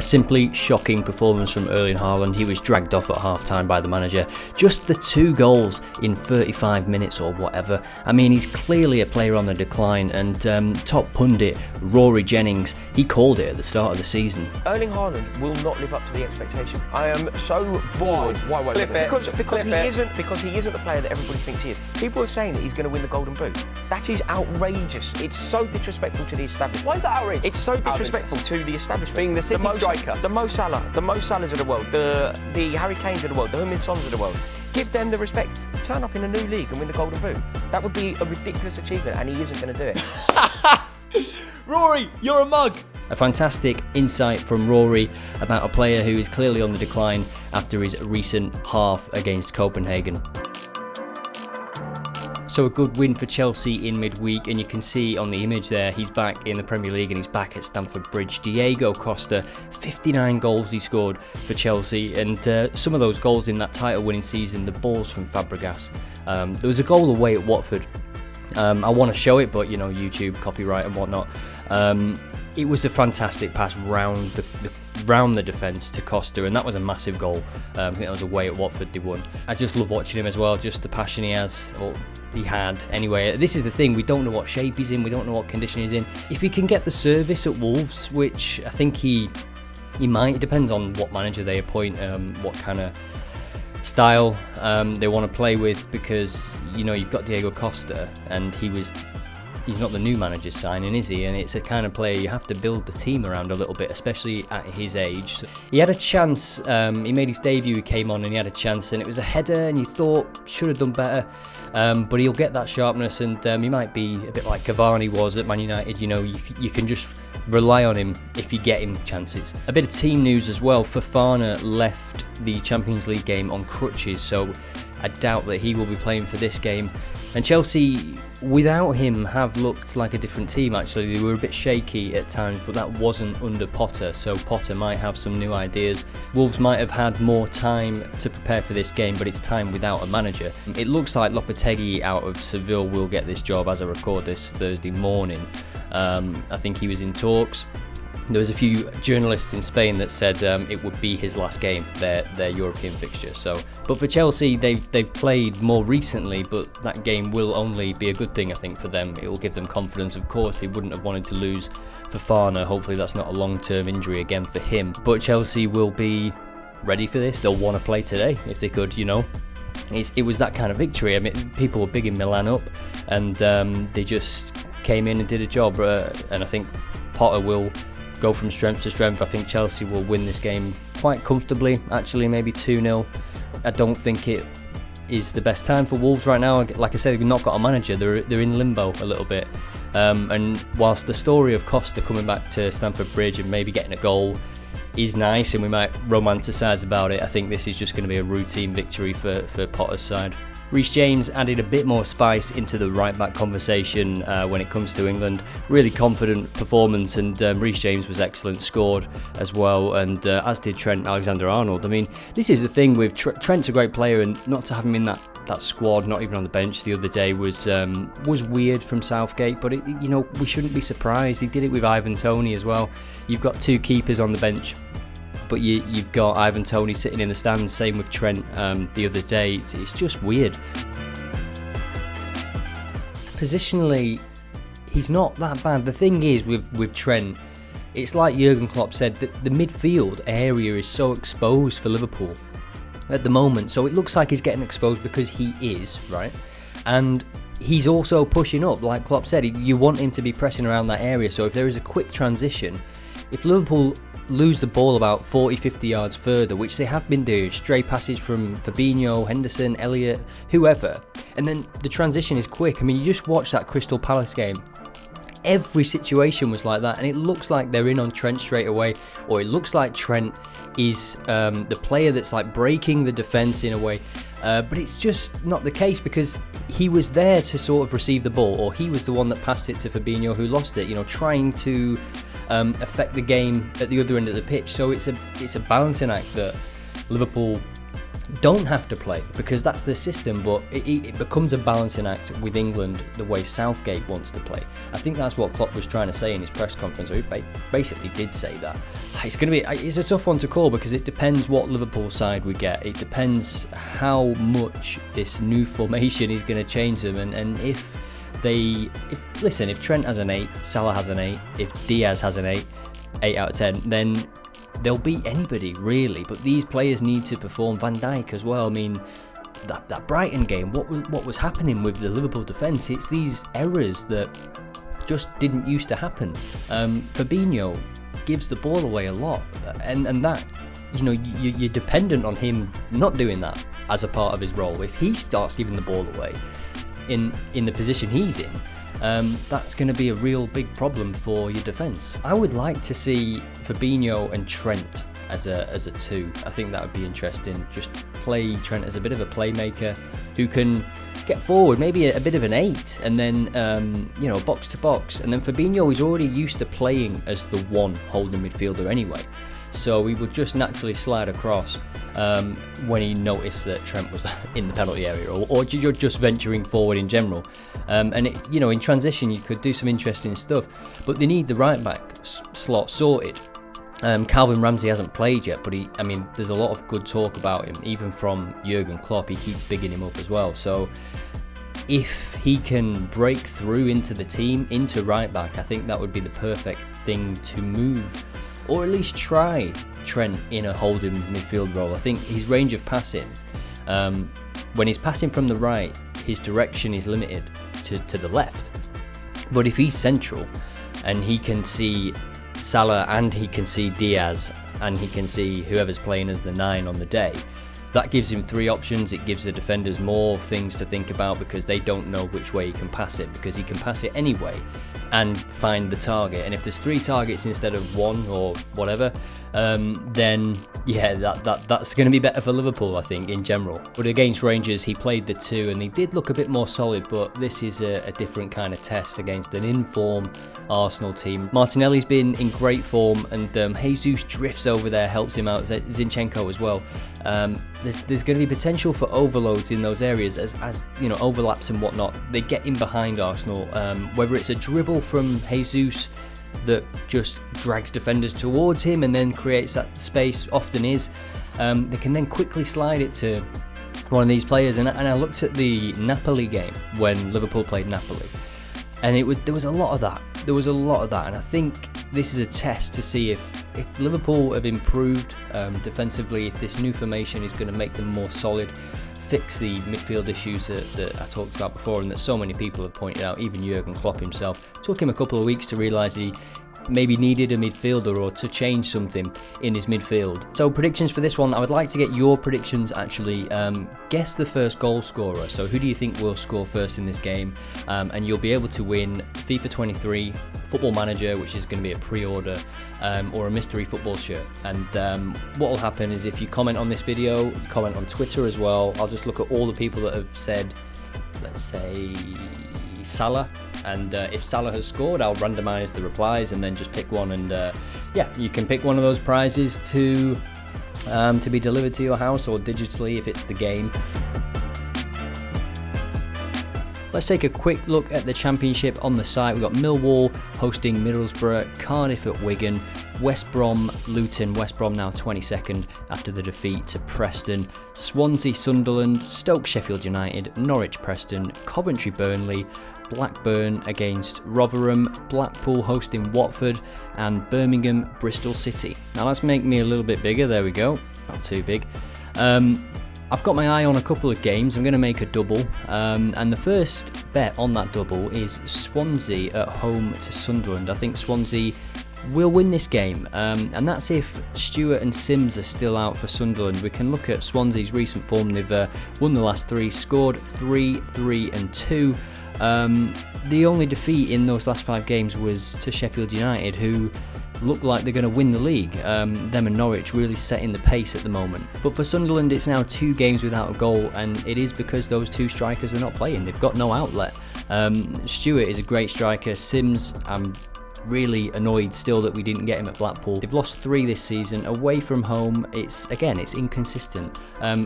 A simply shocking performance from Erling Haaland. He was dragged off at half-time by the manager. Just the 2 goals in 35 minutes or whatever. I mean, he's clearly a player on the decline, and top pundit Rory Jennings, he called it at the start of the season. Erling Haaland will not live up to the expectation. I am so bored. Why? Because he isn't the player that everybody thinks he is. People are saying that he's going to win the Golden Boot. That is outrageous. It's so disrespectful to the establishment. Why is that outrageous? It's so disrespectful to the establishment. Being the City striker. The Mo Salahs of the world, the Harry Kanes of the world, the Heung-min Sons of the world. Give them the respect to turn up in a new league and win the Golden Boot. That would be a ridiculous achievement, and he isn't going to do it. Rory, you're a mug. A fantastic insight from Rory about a player who is clearly on the decline after his recent half against Copenhagen. So a good win for Chelsea in midweek, and you can see on the image there, he's back in the Premier League and he's back at Stamford Bridge. Diego Costa, 59 goals he scored for Chelsea, and some of those goals in that title-winning season, the balls from Fabregas. There was a goal away at Watford. I want to show it, but YouTube, copyright and whatnot. It was a fantastic pass round the defence to Costa, and that was a massive goal. I think that was away at Watford they won. I just love watching him as well, just the passion he has, or he had anyway. This is the thing, we don't know what shape he's in, we don't know what condition he's in. If he can get the service at Wolves, which I think he might, it depends on what manager they appoint, what kind of style they want to play with, because you've got Diego Costa, and he's not the new manager's signing, is he? And it's a kind of player you have to build the team around a little bit, especially at his age. He had a chance, he made his debut, he came on and he had a chance, and it was a header, and you thought should have done better, but he'll get that sharpness, and he might be a bit like Cavani was at Man United. You can just rely on him if you get him chances. A bit of team news as well. Fofana left the Champions League game on crutches, so I doubt that he will be playing for this game. And Chelsea, without him, have looked like a different team actually. They were a bit shaky at times, but that wasn't under Potter, so Potter might have some new ideas. Wolves might have had more time to prepare for this game, but it's time without a manager. It looks like Lopetegui out of Seville will get this job as I record this Thursday morning. I think he was in talks. There was a few journalists in Spain that said it would be his last game, their European fixture. But for Chelsea, they've played more recently, but that game will only be a good thing, I think, for them. It will give them confidence. Of course, they wouldn't have wanted to lose Fofana. Hopefully, that's not a long-term injury again for him. But Chelsea will be ready for this. They'll want to play today if they could. It was that kind of victory. I mean, people were bigging Milan up, and they just came in and did a job. And I think Potter will go from strength to strength. I think Chelsea will win this game quite comfortably, actually, maybe 2-0. I don't think it is the best time for Wolves right now. Like I said, they've not got a manager. They're in limbo a little bit. And whilst the story of Costa coming back to Stamford Bridge and maybe getting a goal is nice, and we might romanticise about it, I think this is just going to be a routine victory for Potter's side. Reece James added a bit more spice into the right-back conversation when it comes to England. Really confident performance, and Reece James was excellent, scored as well, and as did Trent Alexander-Arnold. I mean, this is the thing with Trent's a great player, and not to have him in that squad, not even on the bench the other day, was weird from Southgate, but we shouldn't be surprised. He did it with Ivan Toney as well. You've got 2 keepers on the bench, but you've got Ivan Toney sitting in the stands, same with Trent the other day. It's just weird. Positionally, he's not that bad. The thing is with Trent, it's like Jurgen Klopp said, that the midfield area is so exposed for Liverpool at the moment. So it looks like he's getting exposed because he is, right? And he's also pushing up, like Klopp said. You want him to be pressing around that area. So if there is a quick transition, if Liverpool lose the ball about 40-50 yards further, which they have been doing, stray passes from Fabinho, Henderson, Elliott, whoever, and then the transition is quick. I mean, you just watch that Crystal Palace game. Every situation was like that, and it looks like they're in on Trent straight away, or it looks like Trent is the player that's like breaking the defence in a way, but it's just not the case, because he was there to sort of receive the ball, or he was the one that passed it to Fabinho, who lost it, trying to affect the game at the other end of the pitch. So it's a balancing act that Liverpool don't have to play, because that's the system, but it becomes a balancing act with England the way Southgate wants to play. I think that's what Klopp was trying to say in his press conference, or he basically did say that. It's a tough one to call, because it depends what Liverpool side we get. It depends how much this new formation is going to change them, and if Trent has an 8, Salah has an 8, if Diaz has an 8 out of 10, then they'll beat anybody, really. But these players need to perform. Van Dijk as well. I mean, that Brighton game, what was happening with the Liverpool defence? It's these errors that just didn't used to happen. Fabinho gives the ball away a lot, and that, you're dependent on him not doing that as a part of his role. If he starts giving the ball away in the position he's in, that's going to be a real big problem for your defence. I would like to see Fabinho and Trent as a 2. I think that would be interesting. Just play Trent as a bit of a playmaker who can get forward, maybe a bit of an 8, and then box to box. And then Fabinho is already used to playing as the one holding midfielder anyway, so he would just naturally slide across when he noticed that Trent was in the penalty area, or you're just venturing forward in general. In transition you could do some interesting stuff, but they need the right back slot sorted. Calvin Ramsey hasn't played yet, but there's a lot of good talk about him, even from Jurgen Klopp. He keeps bigging him up as well. So if he can break through into the team, into right back, I think that would be the perfect thing to move, or at least try Trent in a holding midfield role. I think his range of passing, when he's passing from the right, his direction is limited to the left. But if he's central and he can see Salah and he can see Diaz and he can see whoever's playing as the 9 on the day, that gives him 3 options. It gives the defenders more things to think about, because they don't know which way he can pass it, because he can pass it anyway and find the target. And if there's 3 targets instead of 1 or whatever, then yeah, that's going to be better for Liverpool, I think, in general. But against Rangers, he played the 2 and he did look a bit more solid, but this is a different kind of test against an in-form Arsenal team. Martinelli's been in great form, and Jesus drifts over there, helps him out, Zinchenko as well. There's going to be potential for overloads in those areas as overlaps and whatnot. They get in behind Arsenal, whether it's a dribble from Jesus that just drags defenders towards him and then creates that space, often is. They can then quickly slide it to one of these players. And I looked at the Napoli game when Liverpool played Napoli, and there was a lot of that. And I think this is a test to see if Liverpool have improved defensively, if this new formation is going to make them more solid, fix the midfield issues that I talked about before and that so many people have pointed out. Even Jurgen Klopp himself. It took him a couple of weeks to realise he maybe needed a midfielder or to change something in his midfield. So predictions for this one, I would like to get your predictions actually. Guess the first goal scorer. So who do you think will score first in this game? And you'll be able to win FIFA 23 Football Manager, which is going to be a pre-order, or a mystery football shirt. And what will happen is, if you comment on this video, you comment on Twitter as well, I'll just look at all the people that have said, let's say, Salah, and if Salah has scored, I'll randomise the replies and then just pick one, and you can pick one of those prizes to be delivered to your house, or digitally if it's the game. Let's take a quick look at the Championship on the site. We've got Millwall hosting Middlesbrough, Cardiff at Wigan, West Brom, Luton. West Brom now 22nd after the defeat to Preston, Swansea, Sunderland, Stoke, Sheffield United, Norwich, Preston, Coventry, Burnley, Blackburn against Rotherham, Blackpool hosting Watford, and Birmingham, Bristol City. Now let's make me a little bit bigger. There we go. Not too big. I've got my eye on a couple of games. I'm going to make a double, and the first bet on that double is Swansea at home to Sunderland. I think Swansea will win this game, and that's if Stewart and Sims are still out for Sunderland. We can look at Swansea's recent form. They've won the last 3, scored 3, 3 and 2. The only defeat in those last 5 games was to Sheffield United, who look like they're going to win the league. Them and Norwich really setting the pace at the moment. But for Sunderland, it's now 2 games without a goal, and it is because those 2 strikers are not playing. They've got no outlet. Stewart is a great striker. Sims, I'm really annoyed still that we didn't get him at Blackpool. They've lost 3 this season. Away from home, it's inconsistent.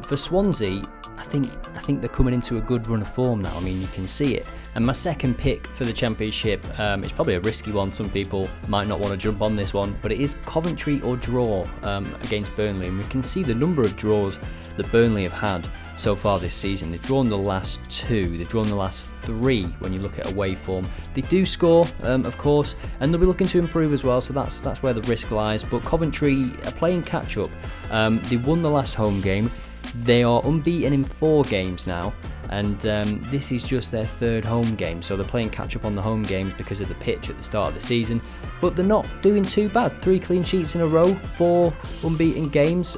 For Swansea, I think they're coming into a good run of form now. I mean, you can see it. And my second pick for the Championship, it's probably a risky one. Some people might not want to jump on this one, but it is Coventry or draw against Burnley. And we can see the number of draws that Burnley have had so far this season. They've drawn the last 2, they've drawn the last 3 when you look at away form. They do score, of course, and they'll be looking to improve as well, so that's where the risk lies. But Coventry are playing catch up. They won the last home game. They are unbeaten in 4 games now, and this is just their 3rd home game, so they're playing catch up on the home games because of the pitch at the start of the season. But they're not doing too bad. 3 clean sheets in a row, 4 unbeaten games.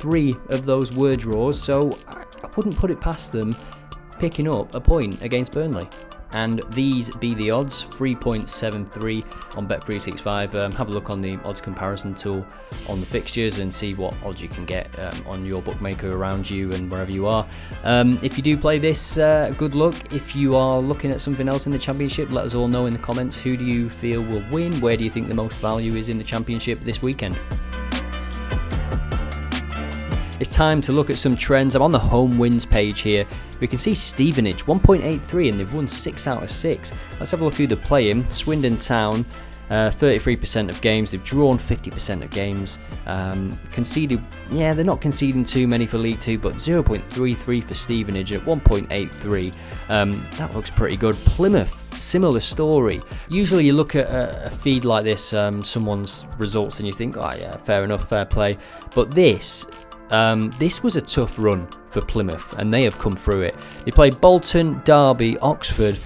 3 of those were draws, so I wouldn't put it past them picking up a point against Burnley. And these be the odds, 3.73 on Bet365. Have a look on the odds comparison tool on the fixtures and see what odds you can get on your bookmaker around you and wherever you are. If you do play this, good luck. If you are looking at something else in the Championship, let us all know in the comments. Who do you feel will win? Where do you think the most value is in the Championship this weekend? It's time to look at some trends. I'm on the home wins page here. We can see Stevenage 1.83 and they've won 6 out of 6. Let's have a look who they're playing. Swindon Town, 33% of games. They've drawn 50% of games. Conceded, they're not conceding too many for League 2, but 0.33 for Stevenage at 1.83. That looks pretty good. Plymouth, similar story. Usually you look at a feed like this, someone's results, and you think, oh yeah, fair enough, fair play. But this was a tough run for Plymouth, and they have come through it. They played Bolton, Derby, Oxford,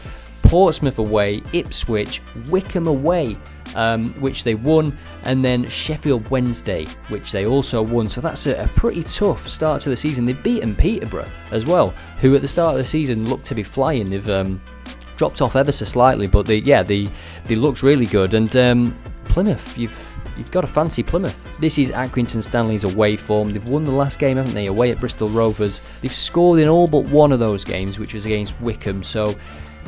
Portsmouth away, Ipswich, Wickham away, which they won, and then Sheffield Wednesday, which they also won. So that's a pretty tough start to the season. They've beaten Peterborough as well, who at the start of the season looked to be flying. They've dropped off ever so slightly, but they looked really good. And Plymouth, You've got to fancy Plymouth. This is Accrington Stanley's away form. They've won the last game, haven't they, away at Bristol Rovers. They've scored in all but one of those games, which was against Wickham. So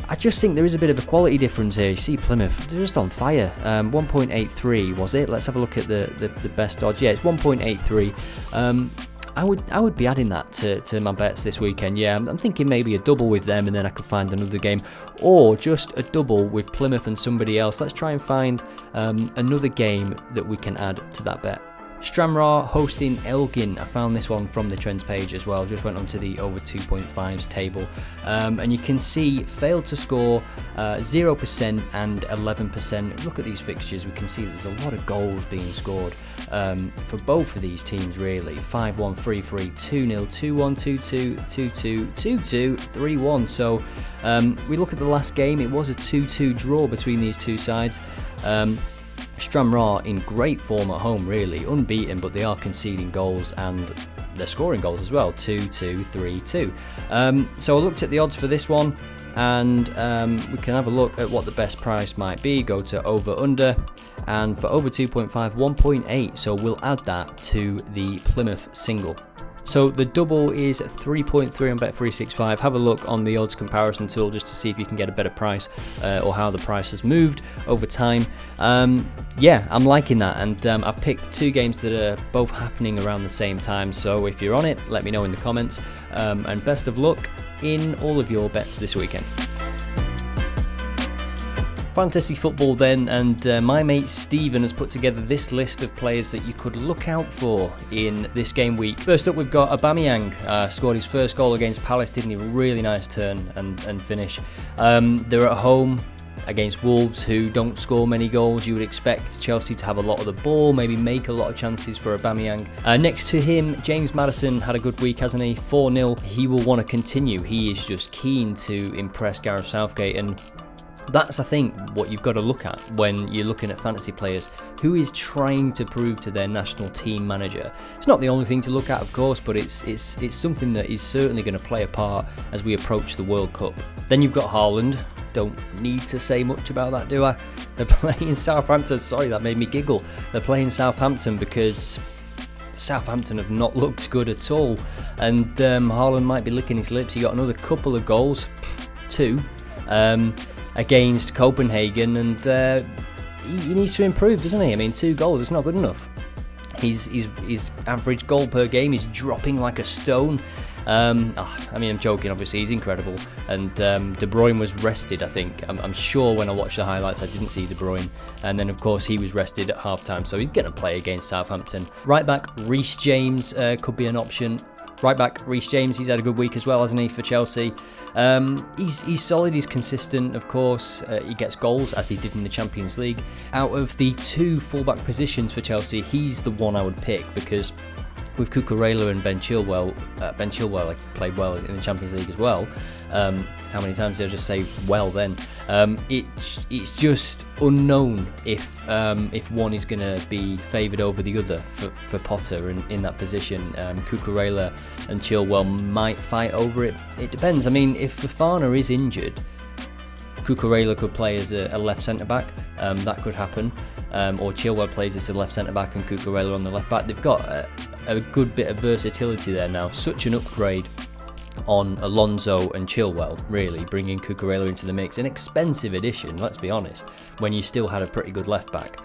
I just think there is a bit of a quality difference here. You see Plymouth, they're just on fire. 1.83 was it? Let's have a look at the best odds. Yeah, it's 1.83. I would be adding that to my bets this weekend. Yeah, I'm thinking maybe a double with them, and then I could find another game, or just a double with Plymouth and somebody else. Let's try and find another game that we can add to that bet. Stranraer hosting Elgin. I found this one from the trends page as well. Just went onto the over 2.5s table, and you can see failed to score 0% and 11%. Look at these fixtures. We can see there's a lot of goals being scored for both of these teams, really. 5-1, 3-3, 2-0, 2-1, 2-2, 2-2, 2-2, 3-1. So we look at the last game. It was a 2-2 draw between these two sides. Stranraer in great form at home, really unbeaten, but they are conceding goals and they're scoring goals as well. 2-2, 3-2. So I looked at the odds for this one, and we can have a look at what the best price might be. Go to over under, and for over 2.5, 1.8. So we'll add that to the Plymouth single. So the double is 3.3 on Bet365. Have a look on the odds comparison tool just to see if you can get a better price or how the price has moved over time. Yeah, I'm liking that, and I've picked 2 games that are both happening around the same time. So if you're on it, let me know in the comments, and best of luck in all of your bets this weekend. Fantasy football then, and my mate Stephen has put together this list of players that you could look out for in this game week. First up, we've got Aubameyang. Scored his first goal against Palace, didn't he? Really nice turn and finish. They're at home against Wolves, who don't score many goals. You would expect Chelsea to have a lot of the ball, maybe make a lot of chances for Aubameyang. Next to him, James Maddison had a good week, hasn't he? 4-0. He will want to continue. He is just keen to impress Gareth Southgate, and that's, I think, what you've got to look at when you're looking at fantasy players. Who is trying to prove to their national team manager? It's not the only thing to look at, of course, but it's something that is certainly going to play a part as we approach the World Cup. Then you've got Haaland. Don't need to say much about that, do I? They're playing Southampton. Sorry, that made me giggle. They're playing Southampton because Southampton have not looked good at all, and Haaland might be licking his lips. He got another couple of goals, 2. Against Copenhagen, and he needs to improve, doesn't he? I mean, 2 goals, it's not good enough. His average goal per game is dropping like a stone. I mean, I'm joking, obviously, he's incredible. And De Bruyne was rested, I think. I'm sure when I watched the highlights, I didn't see De Bruyne. And then, of course, he was rested at half-time, so he's going to play against Southampton. Right back, Reece James could be an option. Right back, Reece James, he's had a good week as well, hasn't he, for Chelsea? He's solid, he's consistent, of course. He gets goals, as he did in the Champions League. Out of the 2 fullback positions for Chelsea, he's the one I would pick, because with Cucurella and Ben Chilwell played well in the Champions League as well. How many times did I just say well then? It's just unknown if one is going to be favoured over the other for Potter in that position. Cucurella and Chilwell might fight over it. It depends. I mean, if Fofana is injured, Cucurella could play as a left centre-back. That could happen. Or Chilwell plays as a left centre-back and Cucurella on the left back. They've got a good bit of versatility there now. Such an upgrade on Alonso and Chilwell, really, bringing Cucurella into the mix. An expensive addition, let's be honest, when you still had a pretty good left back.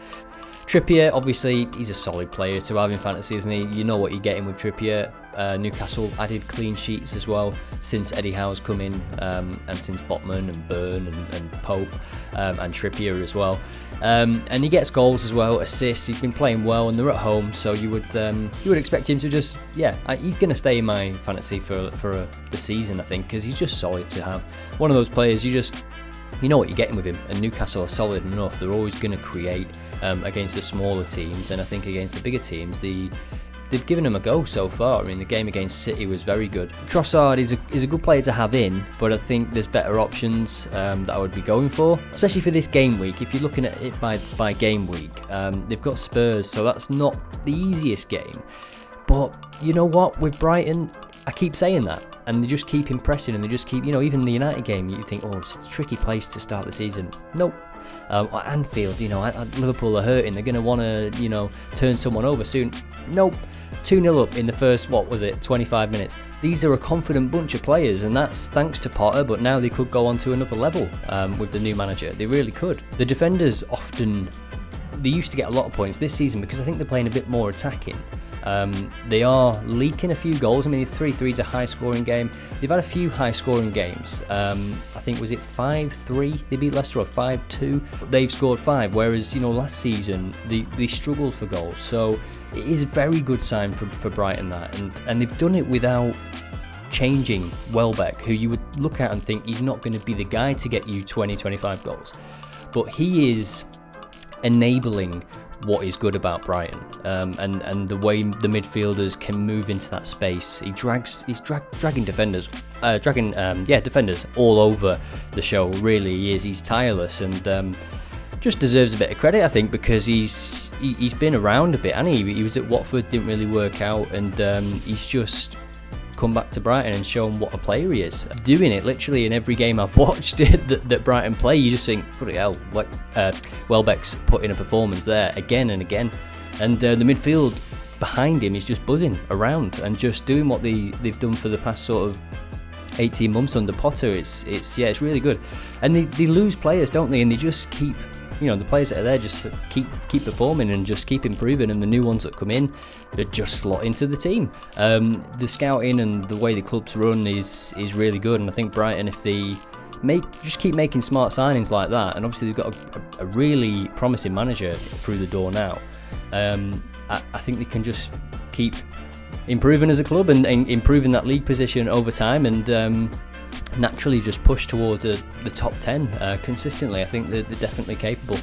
Trippier, obviously, he's a solid player to have in fantasy, isn't he? You know what you're getting with Trippier. Newcastle added clean sheets as well since Eddie Howe's come in, and since Botman and Byrne and Pope, and Trippier as well. And he gets goals as well, assists. He's been playing well, and they're at home, so you would expect him to just, he's going to stay in my fantasy for the season, I think, because he's just solid to have. One of those players you know what you're getting with him, and Newcastle are solid enough. They're always going to create against the smaller teams, and I think against the bigger teams, they've given him a go so far. I mean, the game against City was very good. Trossard is a good player to have in, but I think there's better options that I would be going for, especially for this game week. If you're looking at it by game week, they've got Spurs, so that's not the easiest game. But you know what? With Brighton, I keep saying that, and they just keep impressing, and they just keep, even the United game, you think, it's a tricky place to start the season. Nope. Anfield, Liverpool are hurting. They're going to want to, turn someone over soon. Nope. 2-0 up in the first, 25 minutes. These are a confident bunch of players, and that's thanks to Potter, but now they could go on to another level with the new manager. They really could. The defenders they used to get a lot of points this season because I think they're playing a bit more attacking. They are leaking a few goals. I mean, 3-3 is a high-scoring game. They've had a few high-scoring games. I think, was it 5-3? They beat Leicester, or 5-2? They've scored 5, whereas, last season, they struggled for goals. So it is a very good sign for Brighton, that. And they've done it without changing Welbeck, who you would look at and think he's not going to be the guy to get you 20-25 goals. But he is enabling what is good about Brighton, and the way the midfielders can move into that space. He's dragging defenders, defenders all over the show. Really, he is. He's tireless, and just deserves a bit of credit, I think, because he's been around a bit, and he was at Watford, didn't really work out, and he's just come back to Brighton and shown what a player he is. Doing it literally in every game I've watched that Brighton play, you just think, bloody hell, Welbeck's put in a performance there again and again. And the midfield behind him is just buzzing around and just doing what they've done for the past sort of 18 months under Potter. It's really good. And they lose players, don't they? And they just keep, the players that are there just keep performing and just keep improving, and the new ones that come in, they just slot into the team. The scouting and the way the club's run is really good, and I think Brighton, if they just keep making smart signings like that, and obviously they've got a really promising manager through the door now, I think they can just keep improving as a club and improving that league position over time, and naturally just push towards the top 10 consistently. I think they're definitely capable.